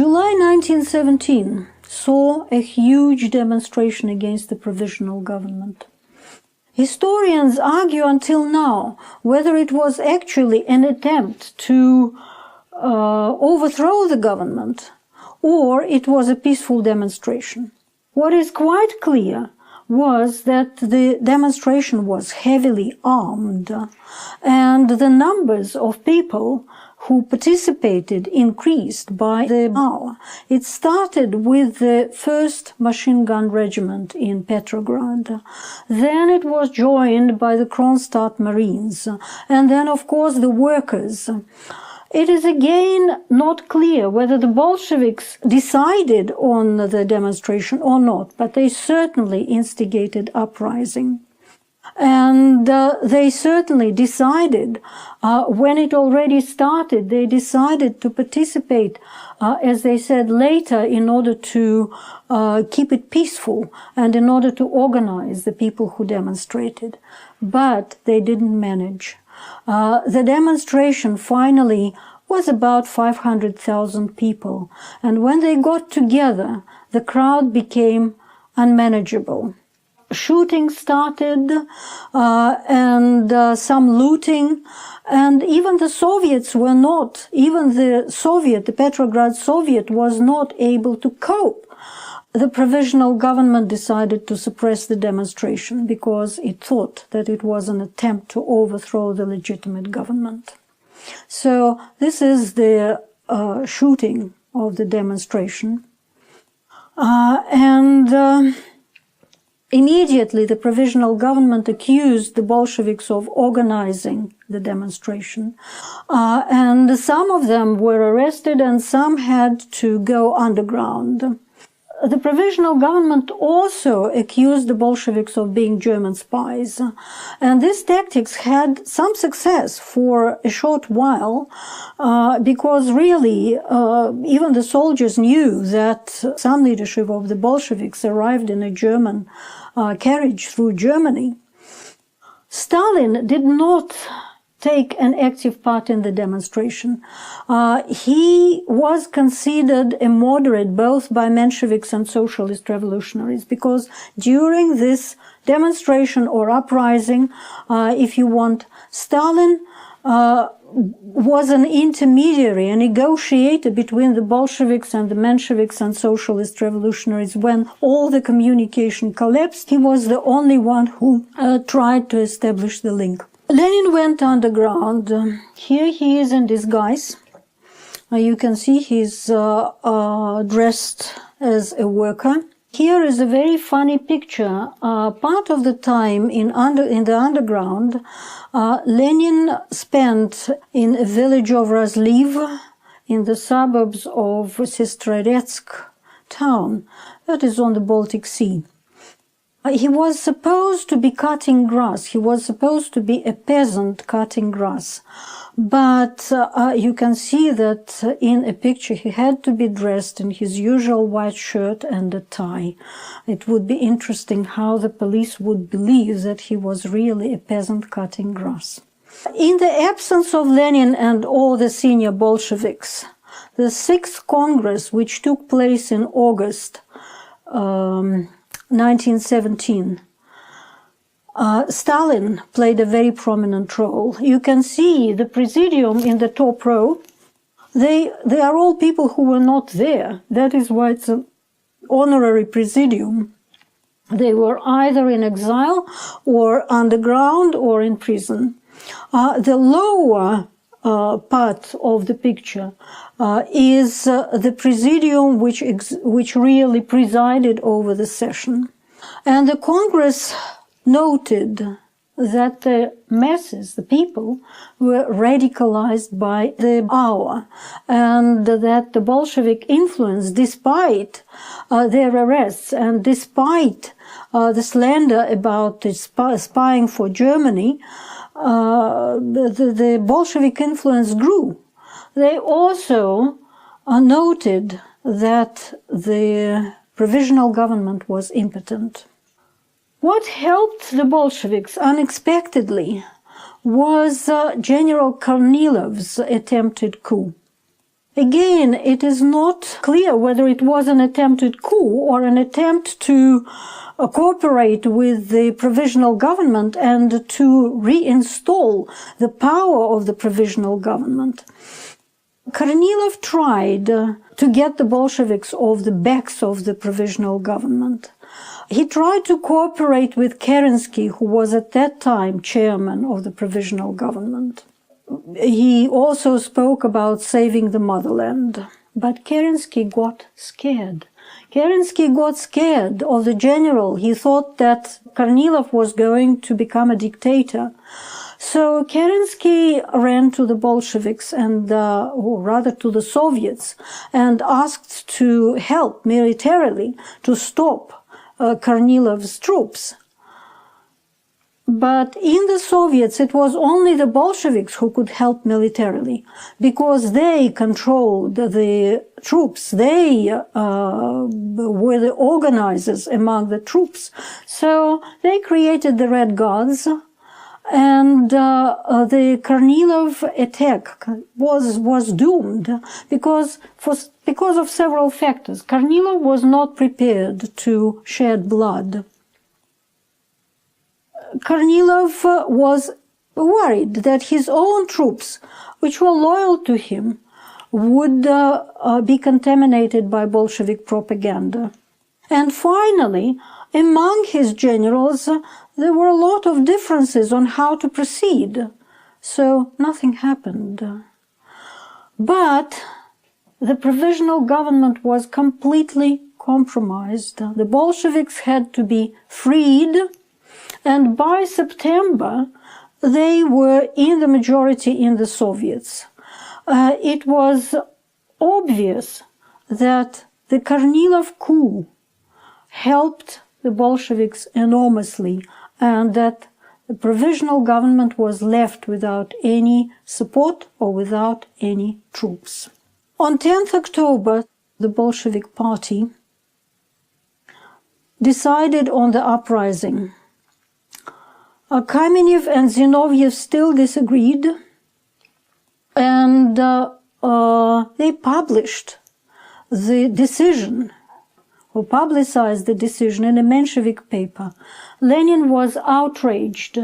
July 1917 saw a huge demonstration against the provisional government. Historians argue until now whether it was actually an attempt to overthrow the government or it was a peaceful demonstration. What is quite clear was that the demonstration was heavily armed and the numbers of people who participated increased by the hour. It started with the 1st Machine Gun Regiment in Petrograd. Then it was joined by the Kronstadt Marines, and then, of course, the workers. It is again not clear whether the Bolsheviks decided on the demonstration or not, but they certainly instigated uprising. And they certainly decided, when it already started, they decided to participate, as they said later, in order to keep it peaceful and in order to organize the people who demonstrated. But they didn't manage. The demonstration finally was about 500,000 people. And when they got together, the crowd became unmanageable. Shooting started, and some looting, and even the Soviets were not, even the Petrograd Soviet was not able to cope. The provisional government decided to suppress the demonstration because it thought that it was an attempt to overthrow the legitimate government. So this is the shooting of the demonstration. Immediately, the provisional government accused the Bolsheviks of organizing the demonstration. And some of them were arrested and some had to go underground. The provisional government also accused the Bolsheviks of being German spies. And these tactics had some success for a short while, because really, even the soldiers knew that some leadership of the Bolsheviks arrived in a German carriage through Germany. Stalin did not take an active part in the demonstration. He was considered a moderate both by Mensheviks and socialist revolutionaries, because during this demonstration or uprising, if you want, Stalin was an intermediary, a negotiator between the Bolsheviks and the Mensheviks and socialist revolutionaries. When all the communication collapsed, he was the only one who tried to establish the link. Lenin went underground. Here he is in disguise. You can see he's dressed as a worker. Here is a very funny picture. Part of the time in the underground, Lenin spent in a village of Razliv in the suburbs of Sestroretsk town. That is on the Baltic Sea. He was supposed to be cutting grass. He was supposed to be a peasant cutting grass. But you can see that in a picture he had to be dressed in his usual white shirt and a tie. It would be interesting how the police would believe that he was really a peasant cutting grass. In the absence of Lenin and all the senior Bolsheviks, the 6th Congress, which took place in August 1917, Stalin played a very prominent role. You can see the presidium in the top row. They are all people who were not there. That is why it's an honorary presidium. They were either in exile or underground or in prison. The lower part of the picture is the presidium which really presided over the session. And the Congress noted that the masses, the people, were radicalized by the hour, and that the Bolshevik influence, despite their arrests and despite the slander about spying for Germany, the Bolshevik influence grew. They also noted that the provisional government was impotent. What helped the Bolsheviks unexpectedly was General Kornilov's attempted coup. Again, it is not clear whether it was an attempted coup or an attempt to cooperate with the provisional government and to reinstall the power of the provisional government. Kornilov tried to get the Bolsheviks off the backs of the provisional government. He tried to cooperate with Kerensky, who was at that time chairman of the provisional government. He also spoke about saving the motherland. But Kerensky got scared. Kerensky got scared of the general. He thought that Kornilov was going to become a dictator. So Kerensky ran to the Bolsheviks and, or rather to the Soviets, and asked to help militarily to stop Kornilov's troops. But in the Soviets, it was only the Bolsheviks who could help militarily, because they controlled the troops. They were the organizers among the troops. So they created the Red Guards, and the Kornilov attack was doomed because of several factors. Kornilov was not prepared to shed blood. Kornilov was worried that his own troops, which were loyal to him, would be contaminated by Bolshevik propaganda. And finally, among his generals, there were a lot of differences on how to proceed, so nothing happened. But the provisional government was completely compromised. The Bolsheviks had to be freed, and by September, they were in the majority in the Soviets. It was obvious that the Kornilov coup helped the Bolsheviks enormously, and that the provisional government was left without any support or without any troops. On 10th October, the Bolshevik Party decided on the uprising. Kamenev and Zinoviev still disagreed, and they published the decision, or publicized the decision in a Menshevik paper. Lenin was outraged.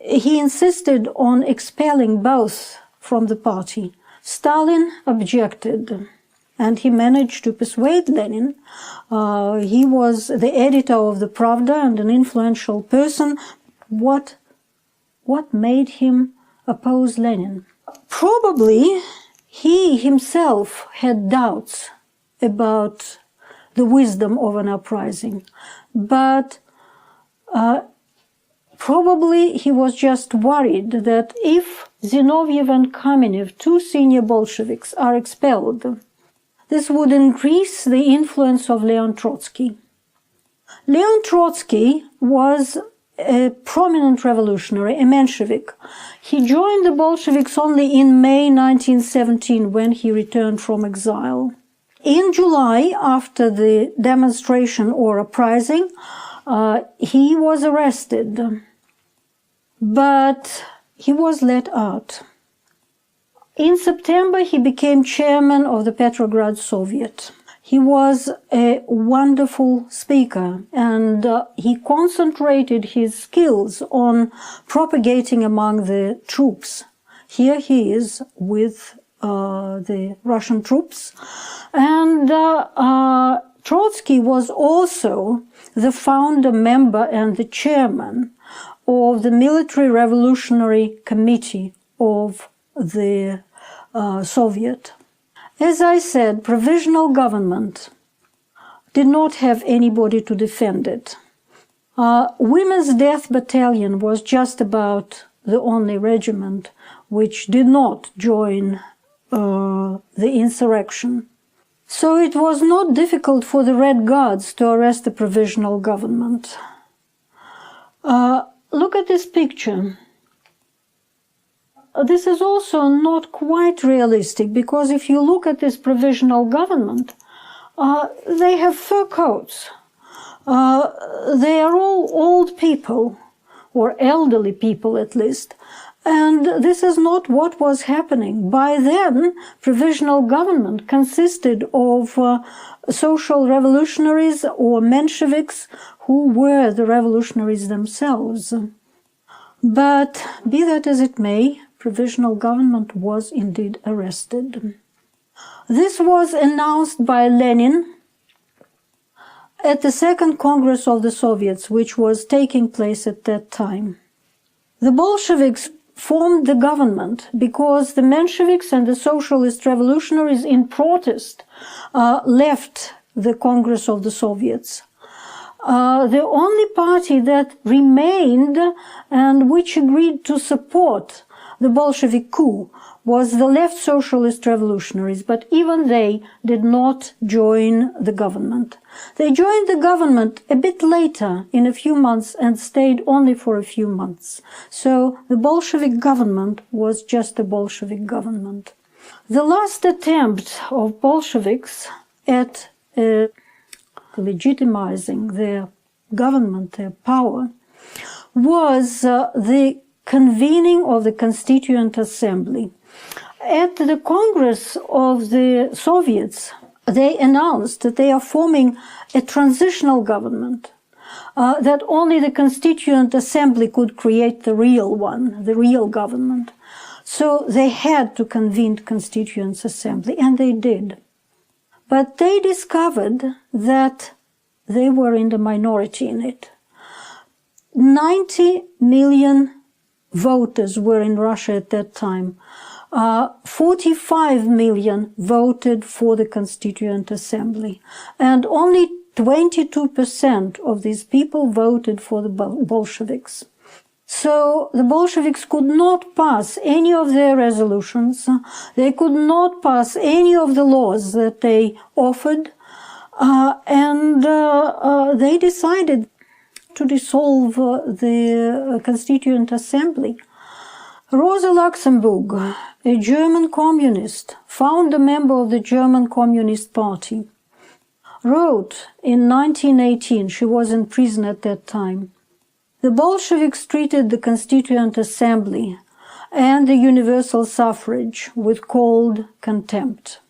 He insisted on expelling both from the party. Stalin objected, and he managed to persuade Lenin. He was the editor of the Pravda and an influential person. What made him oppose Lenin? Probably he himself had doubts about the wisdom of an uprising, but probably he was just worried that if Zinoviev and Kamenev, two senior Bolsheviks, are expelled, this would increase the influence of Leon Trotsky. Leon Trotsky was a prominent revolutionary, a Menshevik. He joined the Bolsheviks only in May 1917 when he returned from exile. In July, after the demonstration or uprising, he was arrested, but he was let out. In September, he became chairman of the Petrograd Soviet. He was a wonderful speaker, and he concentrated his skills on propagating among the troops. Here he is with the Russian troops. And Trotsky was also the founder member and the chairman of the Military Revolutionary Committee of the Soviet. As I said, provisional government did not have anybody to defend it. Women's Death Battalion was just about the only regiment which did not join the insurrection. So it was not difficult for the Red Guards to arrest the provisional government. Look at this picture. This is also not quite realistic, because if you look at this provisional government, they have fur coats. They are all old people, or elderly people at least, And this is not what was happening. By then, provisional government consisted of social revolutionaries or Mensheviks who were the revolutionaries themselves. But be that as it may, provisional government was indeed arrested. This was announced by Lenin at the Second Congress of the Soviets, which was taking place at that time. The Bolsheviks formed the government because the Mensheviks and the socialist revolutionaries in protest left the Congress of the Soviets. The only party that remained and which agreed to support the Bolshevik coup was the left socialist revolutionaries, but even they did not join the government. They joined the government a bit later, in a few months, and stayed only for a few months. So the Bolshevik government was just a Bolshevik government. The last attempt of Bolsheviks at legitimizing their government, their power, was the convening of the Constituent Assembly. At the Congress of the Soviets, they announced that they are forming a transitional government, that only the Constituent Assembly could create the real one, the real government. So they had to convene Constituent Assembly, and they did. But they discovered that they were in the minority in it. 90 million voters were in Russia at that time. 45 million voted for the Constituent Assembly, and only 22% of these people voted for the Bolsheviks. So the Bolsheviks could not pass any of their resolutions. They could not pass any of the laws that they offered, and they decided to dissolve the Constituent Assembly. Rosa Luxemburg, a German communist, founder member of the German Communist Party, wrote in 1918, she was in prison at that time, "The Bolsheviks treated the Constituent Assembly and the universal suffrage with cold contempt."